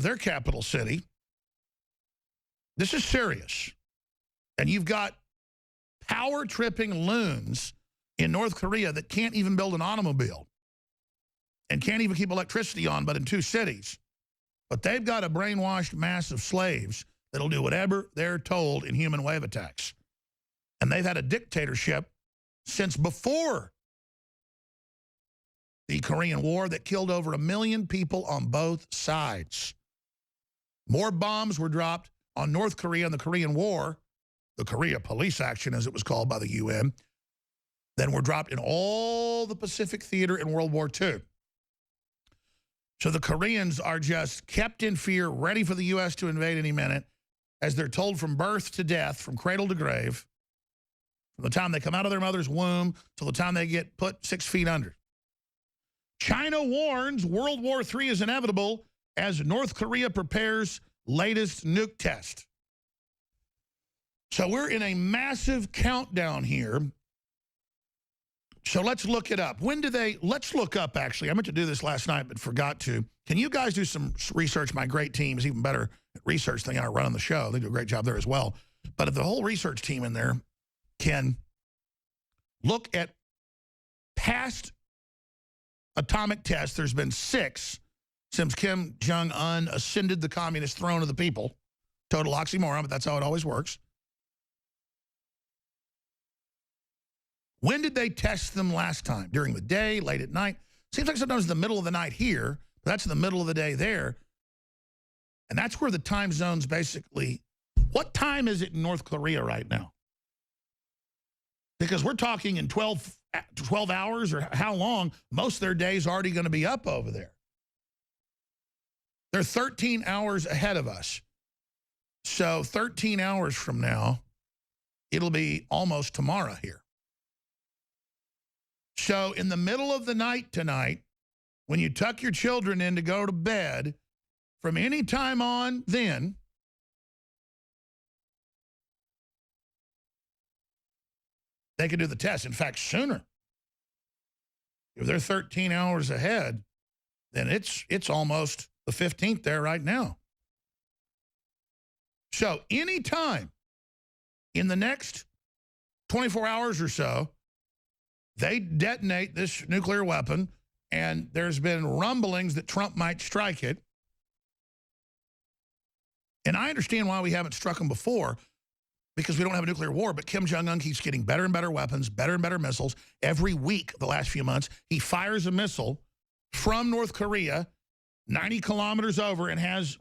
their capital city. This is serious. And you've got power-tripping loons in North Korea that can't even build an automobile and can't even keep electricity on but in 2 cities. But they've got a brainwashed mass of slaves that'll do whatever they're told in human wave attacks. And they've had a dictatorship since before the Korean War that killed over 1 million people on both sides. More bombs were dropped on North Korea in the Korean War, the Korea Police Action as it was called by the UN, than were dropped in all the Pacific Theater in World War II. So the Koreans are just kept in fear, ready for the U.S. to invade any minute, as they're told from birth to death, from cradle to grave, from the time they come out of their mother's womb till the time they get put 6 feet under. China warns World War III is inevitable as North Korea prepares latest nuke test. So we're in a massive countdown here. So let's look it up. When do they, let's look up actually. I meant to do this last night but forgot to. Can you guys do some research? My great team is even better at research than I run on the show. They do a great job there as well. But if the whole research team in there can look at past atomic tests, there's been 6 since Kim Jong-un ascended the communist throne of the people. Total oxymoron, but that's how it always works. When did they test them last time? During the day, late at night? Seems like sometimes in the middle of the night here, but that's in the middle of the day there. And that's where the time zones basically, what time is it in North Korea right now? Because we're talking in 12 hours or how long, most of their days already going to be up over there. They're 13 hours ahead of us. So 13 hours from now, it'll be almost tomorrow here. So in the middle of the night tonight, when you tuck your children in to go to bed, from any time on then, they can do the test. In fact, sooner. If they're 13 hours ahead, then it's almost the 15th there right now. So any time in the next 24 hours or so, they detonate this nuclear weapon, and there's been rumblings that Trump might strike it. And I understand why we haven't struck them before, because we don't have a nuclear war, but Kim Jong-un keeps getting better and better weapons, better and better missiles. Every week, the last few months, he fires a missile from North Korea 90 kilometers over and has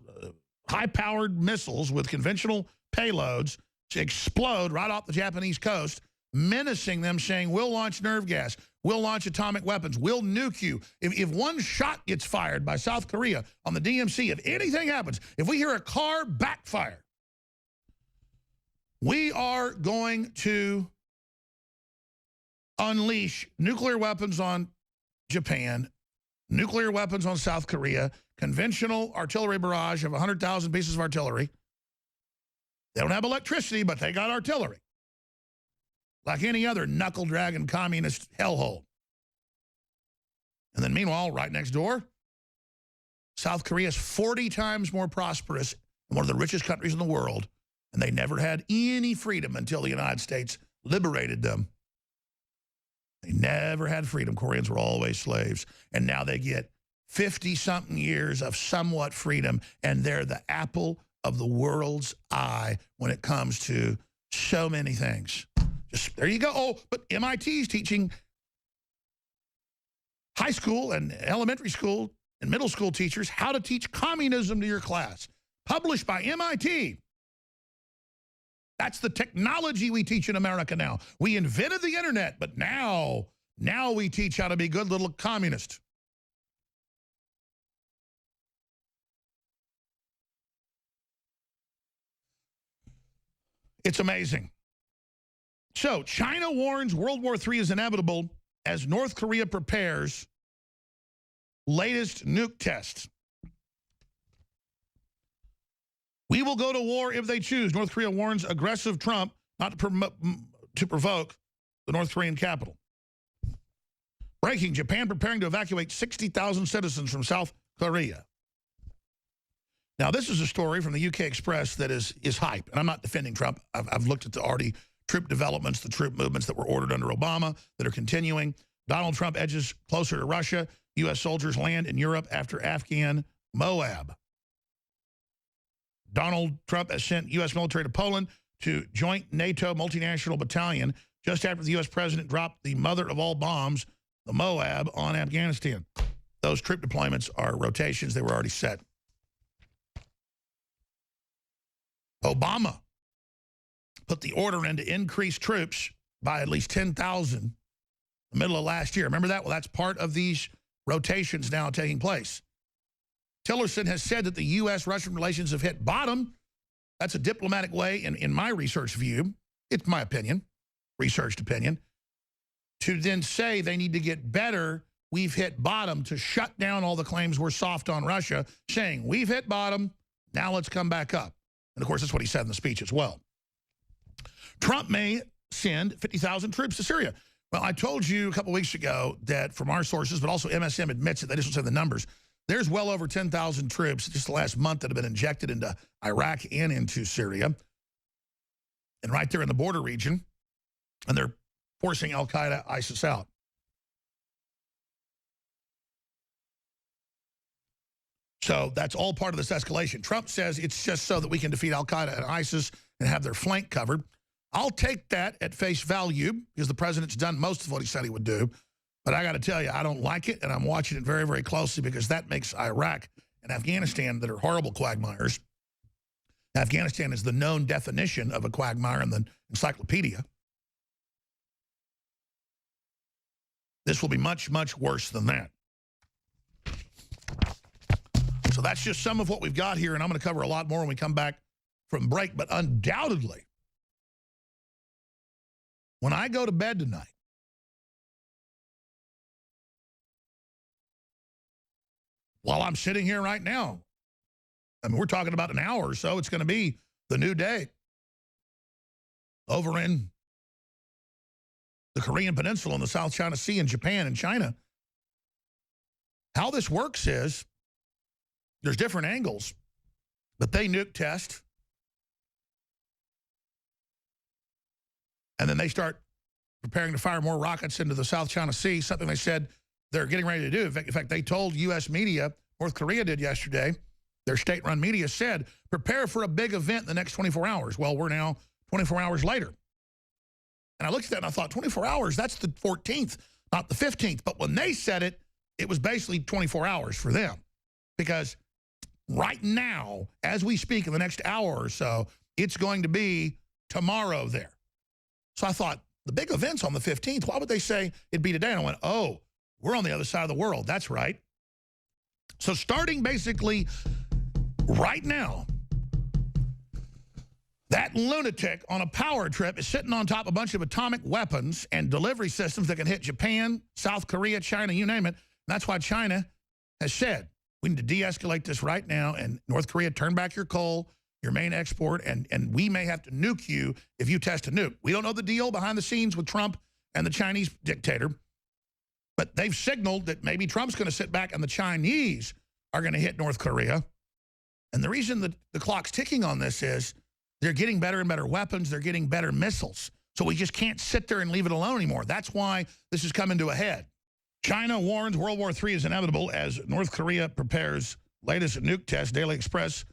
high-powered missiles with conventional payloads to explode right off the Japanese coast, menacing them, saying, we'll launch nerve gas, we'll launch atomic weapons, we'll nuke you. If one shot gets fired by South Korea on the DMZ, if anything happens, if we hear a car backfire, we are going to unleash nuclear weapons on Japan, nuclear weapons on South Korea, conventional artillery barrage of 100,000 pieces of artillery. They don't have electricity, but they got artillery. Like any other knuckle-dragging communist hellhole. And then meanwhile, right next door, South Korea is 40 times more prosperous and one of the richest countries in the world, and they never had any freedom until the United States liberated them. They never had freedom. Koreans were always slaves. And now they get 50-something years of somewhat freedom, and they're the apple of the world's eye when it comes to so many things. Just, there you go. Oh, but MIT is teaching high school and elementary school and middle school teachers how to teach communism to your class. Published by MIT. That's the technology we teach in America now. We invented the internet, but now we teach how to be good little communists. It's amazing. So, China warns World War III is inevitable as North Korea prepares latest nuke test. We will go to war if they choose. North Korea warns aggressive Trump not to provoke the North Korean capital. Breaking, Japan preparing to evacuate 60,000 citizens from South Korea. Now, this is a story from the UK Express that is hype, and I'm not defending Trump. I've looked at the already troop developments, the troop movements that were ordered under Obama that are continuing. Donald Trump edges closer to Russia. U.S. soldiers land in Europe after Afghan Moab. Donald Trump has sent U.S. military to Poland to joint NATO multinational battalion just after the U.S. president dropped the mother of all bombs, the Moab, on Afghanistan. Those troop deployments are rotations. They were already set. Obama put the order in to increase troops by at least 10,000 in the middle of last year. Remember that? Well, that's part of these rotations now taking place. Tillerson has said that the U.S.-Russian relations have hit bottom. That's a diplomatic way, in my research view, it's my opinion, researched opinion, to then say they need to get better. We've hit bottom, to shut down all the claims we're soft on Russia, saying we've hit bottom, now let's come back up. And, of course, that's what he said in the speech as well. Trump may send 50,000 troops to Syria. Well, I told you a couple weeks ago that from our sources, but also MSM admits it, they just don't say the numbers, there's well over 10,000 troops just the last month that have been injected into Iraq and into Syria. And right there in the border region, and they're forcing al-Qaeda, ISIS out. So that's all part of this escalation. Trump says it's just so that we can defeat al-Qaeda and ISIS and have their flank covered. I'll take that at face value because the president's done most of what he said he would do. But I got to tell you, I don't like it, and I'm watching it very, very closely because that makes Iraq and Afghanistan, that are horrible quagmires. Afghanistan is the known definition of a quagmire in the encyclopedia. This will be much, much worse than that. So that's just some of what we've got here, and I'm going to cover a lot more when we come back from break. But undoubtedly, when I go to bed tonight, while I'm sitting here right now, I mean, we're talking about an hour or so, it's going to be the new day over in the Korean Peninsula and the South China Sea and Japan and China. How this works is there's different angles, but they nuke test, and then they start preparing to fire more rockets into the South China Sea, something they said they're getting ready to do. In fact, they told U.S. media, North Korea did yesterday, their state-run media said, prepare for a big event in the next 24 hours. Well, we're now 24 hours later. And I looked at that and I thought, 24 hours, that's the 14th, not the 15th. But when they said it, it was basically 24 hours for them. Because right now, as we speak in the next hour or so, it's going to be tomorrow there. So I thought, the big event's on the 15th. Why would they say it'd be today? And I went, oh, we're on the other side of the world. That's right. So starting basically right now, that lunatic on a power trip is sitting on top of a bunch of atomic weapons and delivery systems that can hit Japan, South Korea, China, you name it. And that's why China has said, we need to de-escalate this right now, and North Korea, turn back your coal, your main export, and we may have to nuke you if you test a nuke. We don't know the deal behind the scenes with Trump and the Chinese dictator, but they've signaled that maybe Trump's going to sit back and the Chinese are going to hit North Korea. And the reason that the clock's ticking on this is they're getting better and better weapons. They're getting better missiles. So we just can't sit there and leave it alone anymore. That's why this is coming to a head. China warns World War III is inevitable as North Korea prepares latest nuke test. Daily Express,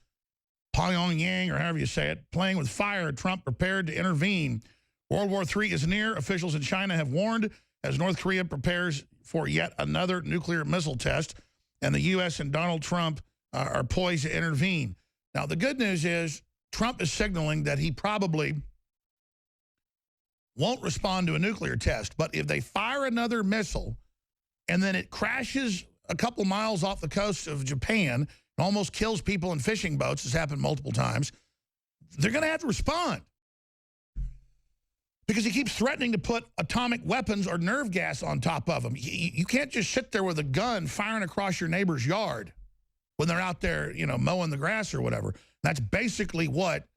Pyongyang, or however you say it, playing with fire. Trump prepared to intervene. World War III is near. Officials in China have warned as North Korea prepares for yet another nuclear missile test. And the U.S. and Donald Trump are poised to intervene. Now, the good news is Trump is signaling that he probably won't respond to a nuclear test. But if they fire another missile and then it crashes a couple miles off the coast of Japan and almost kills people in fishing boats, has happened multiple times, they're going to have to respond. Because he keeps threatening to put atomic weapons or nerve gas on top of them. You can't just sit there with a gun firing across your neighbor's yard when they're out there, you know, mowing the grass or whatever. That's basically what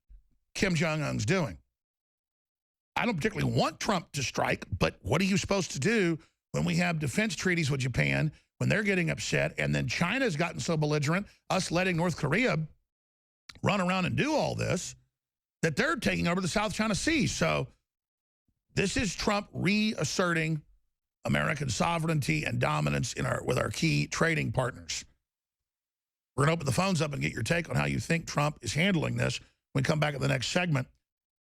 Kim Jong-un's doing. I don't particularly want Trump to strike, but what are you supposed to do when we have defense treaties with Japan, when they're getting upset, and then China's gotten so belligerent, us letting North Korea run around and do all this, that they're taking over the South China Sea. So this is Trump reasserting American sovereignty and dominance with our key trading partners. We're going to open the phones up and get your take on how you think Trump is handling this when we come back at the next segment.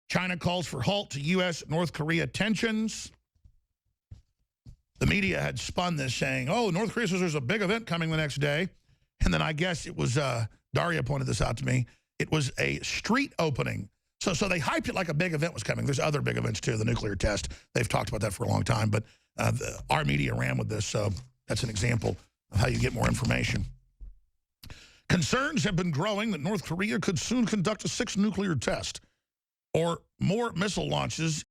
China calls for halt to U.S.-North Korea tensions. The media had spun this saying, oh, North Korea says there's a big event coming the next day. And then I guess it was, Daria pointed this out to me, it was a street opening. So they hyped it like a big event was coming. There's other big events, too, the nuclear test. They've talked about that for a long time. But our media ran with this, so that's an example of how you get more information. Concerns have been growing that North Korea could soon conduct a 6th nuclear test or more missile launches